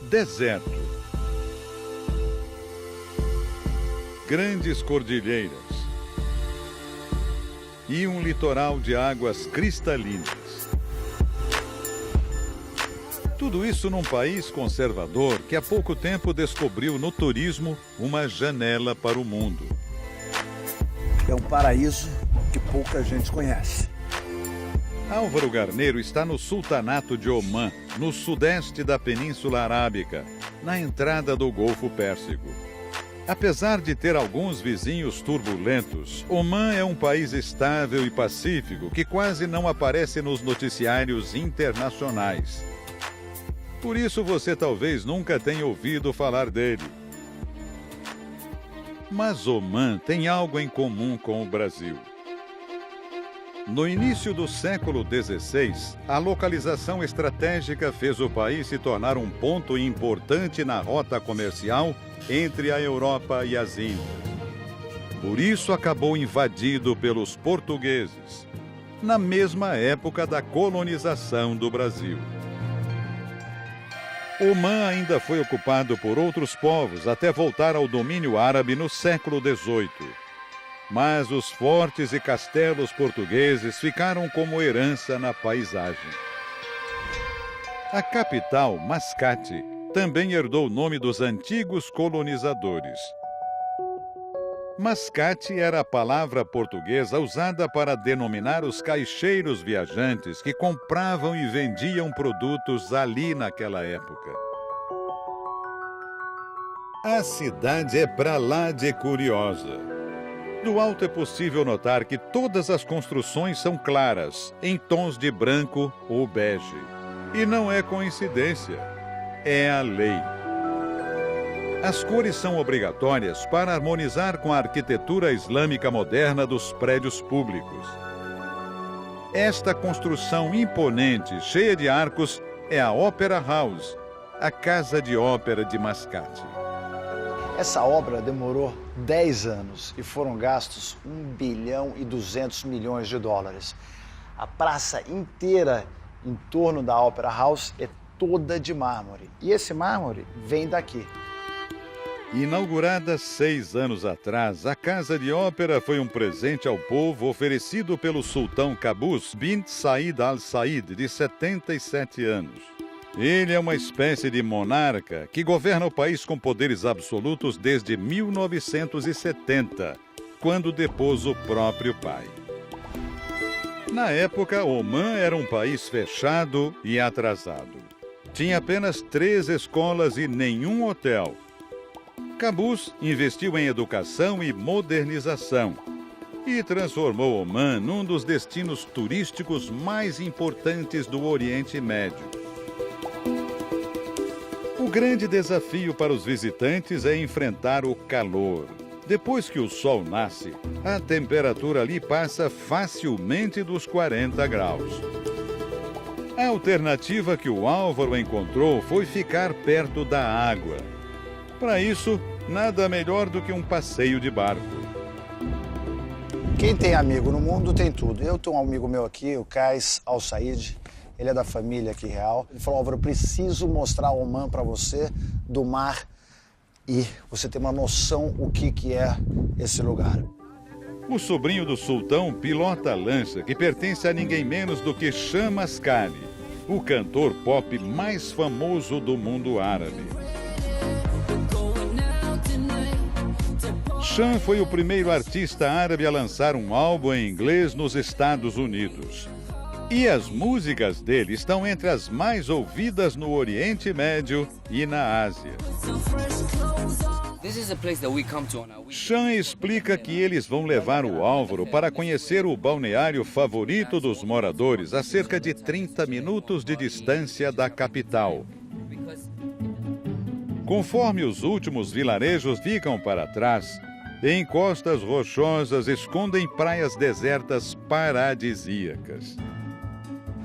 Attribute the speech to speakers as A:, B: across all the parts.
A: deserto, grandes cordilheiras e um litoral de águas cristalinas. Tudo isso num país conservador que há pouco tempo descobriu no turismo uma janela para o mundo.
B: É um paraíso que pouca gente conhece.
A: Álvaro Garneiro está no Sultanato de Omã, no sudeste da Península Arábica, na entrada do Golfo Pérsico. Apesar de ter alguns vizinhos turbulentos, Omã é um país estável e pacífico que quase não aparece nos noticiários internacionais. Por isso você talvez nunca tenha ouvido falar dele. Mas Omã tem algo em comum com o Brasil. No início do século XVI, a localização estratégica fez o país se tornar um ponto importante na rota comercial entre a Europa e as Índias. Por isso acabou invadido pelos portugueses, na mesma época da colonização do Brasil. Omã ainda foi ocupado por outros povos até voltar ao domínio árabe no século XVIII. Mas os fortes e castelos portugueses ficaram como herança na paisagem. A capital, Mascate, também herdou o nome dos antigos colonizadores. Mascate era a palavra portuguesa usada para denominar os caixeiros viajantes que compravam e vendiam produtos ali naquela época. A cidade é pra lá de curiosa. Do alto é possível notar que todas as construções são claras, em tons de branco ou bege. E não é coincidência, é a lei. As cores são obrigatórias para harmonizar com a arquitetura islâmica moderna dos prédios públicos. Esta construção imponente, cheia de arcos, é a Opera House, a Casa de Ópera de Mascate.
B: Essa obra demorou 10 anos e foram gastos 1 bilhão e 200 milhões de dólares. A praça inteira em torno da Opera House é toda de mármore. E esse mármore vem daqui.
A: Inaugurada 6 anos atrás, a Casa de Ópera foi um presente ao povo oferecido pelo sultão Qaboos bint Said Al Said, de 77 anos. Ele é uma espécie de monarca que governa o país com poderes absolutos desde 1970, quando depôs o próprio pai. Na época, Omã era um país fechado e atrasado. Tinha apenas 3 escolas e nenhum hotel. Qaboos investiu em educação e modernização e transformou Omã num dos destinos turísticos mais importantes do Oriente Médio. O grande desafio para os visitantes é enfrentar o calor. Depois que o sol nasce, a temperatura ali passa facilmente dos 40 graus. A alternativa que o Álvaro encontrou foi ficar perto da água. Para isso, nada melhor do que um passeio de barco.
B: Quem tem amigo no mundo tem tudo. Eu tenho um amigo meu aqui, o Qais Al Said. Ele é da família aqui real. Ele falou: Álvaro, eu preciso mostrar Omã para você do mar e você ter uma noção o que é esse lugar.
A: O sobrinho do sultão pilota a lancha que pertence a ninguém menos do que Cham Asghari, o cantor pop mais famoso do mundo árabe. Cham foi o primeiro artista árabe a lançar um álbum em inglês nos Estados Unidos. E as músicas dele estão entre as mais ouvidas no Oriente Médio e na Ásia. Cham explica que eles vão levar o Álvaro para conhecer o balneário favorito dos moradores, a cerca de 30 minutos de distância da capital. Conforme os últimos vilarejos ficam para trás, encostas rochosas escondem praias desertas paradisíacas.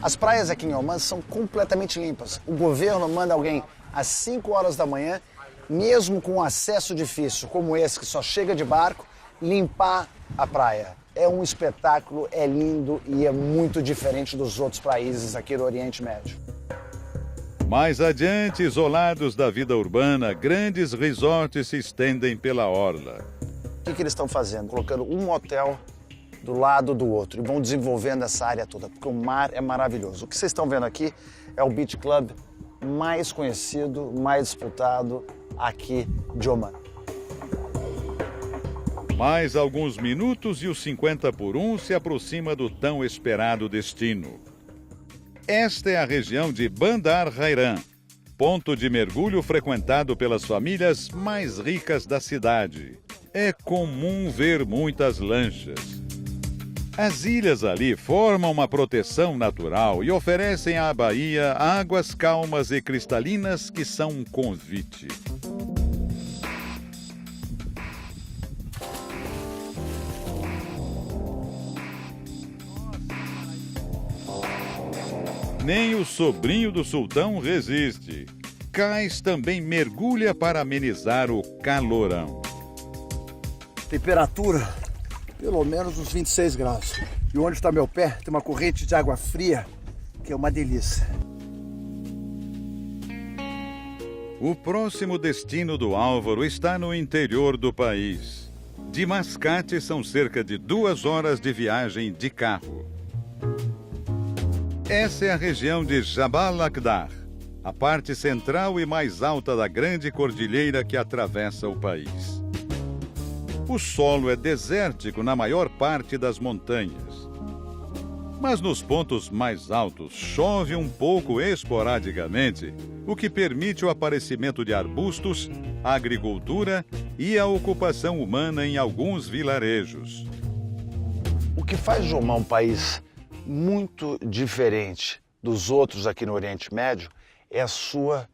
B: As praias aqui em Omã são completamente limpas. O governo manda alguém às 5 horas da manhã, mesmo com acesso difícil como esse, que só chega de barco, limpar a praia. É um espetáculo, é lindo e é muito diferente dos outros países aqui do Oriente Médio.
A: Mais adiante, isolados da vida urbana, grandes resorts se estendem pela orla.
B: O que eles estão fazendo? Colocando um hotel do lado do outro e vão desenvolvendo essa área toda, porque o mar é maravilhoso. O que vocês estão vendo aqui é o beach club mais conhecido, mais disputado aqui de Oman.
A: Mais alguns minutos e o 50 por 1 se aproxima do tão esperado destino. Esta é a região de Bandar Hairan, ponto de mergulho frequentado pelas famílias mais ricas da cidade. É comum ver muitas lanchas. As ilhas ali formam uma proteção natural e oferecem à Bahia águas calmas e cristalinas que são um convite. Nem o sobrinho do sultão resiste. Kais também mergulha para amenizar o calorão.
C: Temperatura, pelo menos uns 26 graus. E onde está meu pé, tem uma corrente de água fria, que é uma delícia.
A: O próximo destino do Álvaro está no interior do país. De Mascate são cerca de 2 horas de viagem de carro. Essa é a região de Jabal Akhdar, a parte central e mais alta da grande cordilheira que atravessa o país. O solo é desértico na maior parte das montanhas. Mas nos pontos mais altos chove um pouco esporadicamente, o que permite o aparecimento de arbustos, a agricultura e a ocupação humana em alguns vilarejos.
B: O que faz de Omã um país muito diferente dos outros aqui no Oriente Médio é a sua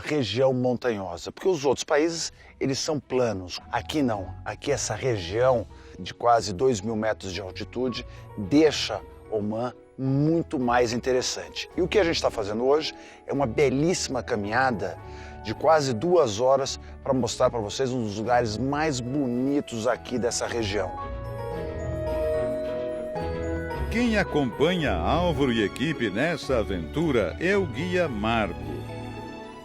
B: região montanhosa, porque os outros países eles são planos. Aqui não, aqui essa região de quase 2.000 metros de altitude deixa Omã muito mais interessante. E o que a gente está fazendo hoje é uma belíssima caminhada de quase 2 horas para mostrar para vocês um dos lugares mais bonitos aqui dessa região.
A: Quem acompanha Álvaro e equipe nessa aventura é o guia Marco.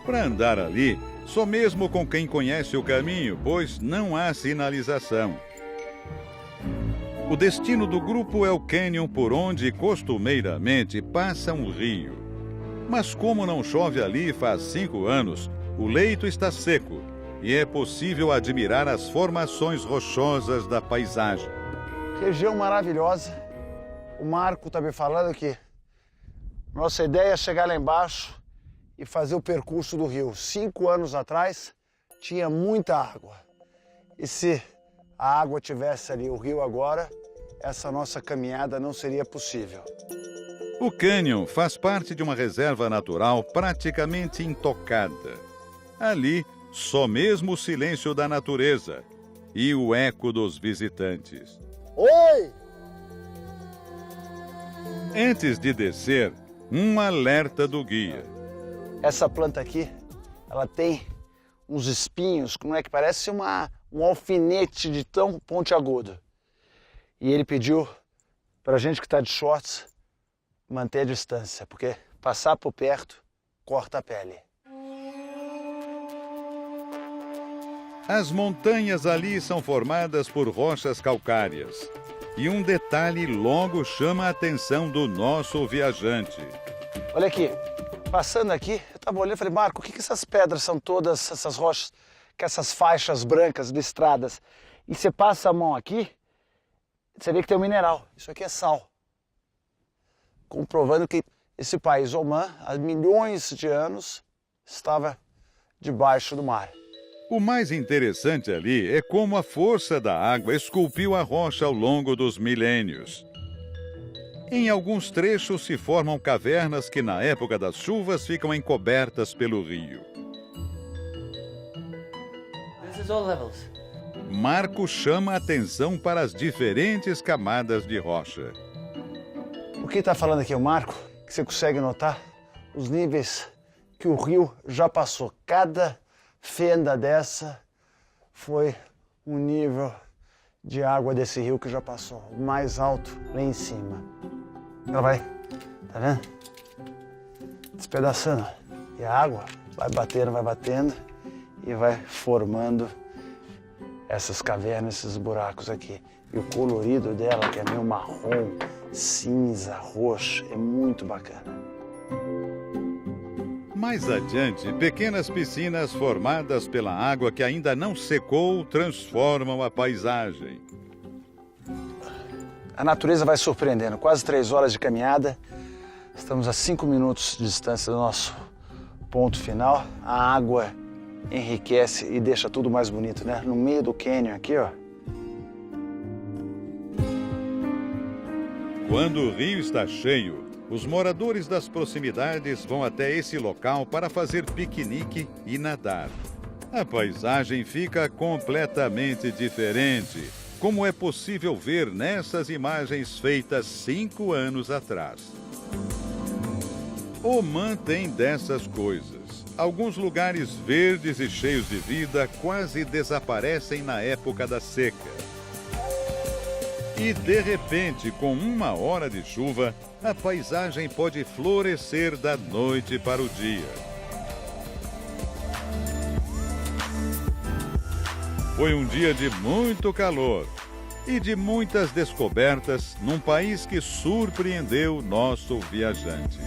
A: Para andar ali, só mesmo com quem conhece o caminho, pois não há sinalização. O destino do grupo é o cânion por onde costumeiramente passa um rio. Mas como não chove ali faz 5 anos, o leito está seco e é possível admirar as formações rochosas da paisagem.
B: Região maravilhosa. O Marco está me falando que nossa ideia é chegar lá embaixo e fazer o percurso do rio. 5 anos atrás tinha muita água. E se a água tivesse ali o rio agora, essa nossa caminhada não seria possível.
A: O cânion faz parte de uma reserva natural praticamente intocada. Ali, só mesmo o silêncio da natureza e o eco dos visitantes.
B: Oi!
A: Antes de descer, um alerta do guia.
B: Essa planta aqui, ela tem uns espinhos, como é que parece um alfinete de tão pontiagudo. E ele pediu para a gente que está de shorts manter a distância, porque passar por perto corta a pele.
A: As montanhas ali são formadas por rochas calcárias. E um detalhe logo chama a atenção do nosso viajante.
B: Olha aqui, passando aqui, eu estava olhando e falei, Marco, o que essas pedras são todas, essas rochas, que essas faixas brancas listradas? E você passa a mão aqui, você vê que tem um mineral. Isso aqui é sal. Comprovando que esse país, Omã, há milhões de anos, estava debaixo do mar.
A: O mais interessante ali é como a força da água esculpiu a rocha ao longo dos milênios. Em alguns trechos se formam cavernas que na época das chuvas ficam encobertas pelo rio. Marco chama a atenção para as diferentes camadas de rocha.
B: O que está falando aqui o Marco, que você consegue notar os níveis que o rio já passou. Cada fenda dessa foi um nível de água desse rio que já passou, o mais alto lá em cima. Ela vai, tá vendo? Despedaçando. E a água vai batendo e vai formando essas cavernas, esses buracos aqui. E o colorido dela, que é meio marrom, cinza, roxo, é muito bacana.
A: Mais adiante, pequenas piscinas formadas pela água que ainda não secou transformam a paisagem.
B: A natureza vai surpreendendo. Quase 3 horas de caminhada. Estamos a 5 minutos de distância do nosso ponto final. A água enriquece e deixa tudo mais bonito, né? No meio do cânion aqui, ó.
A: Quando o rio está cheio, os moradores das proximidades vão até esse local para fazer piquenique e nadar. A paisagem fica completamente diferente, como é possível ver nessas imagens feitas 5 anos atrás. Oman tem dessas coisas. Alguns lugares verdes e cheios de vida quase desaparecem na época da seca. E, de repente, com 1 hora de chuva, a paisagem pode florescer da noite para o dia. Foi um dia de muito calor e de muitas descobertas num país que surpreendeu nosso viajante.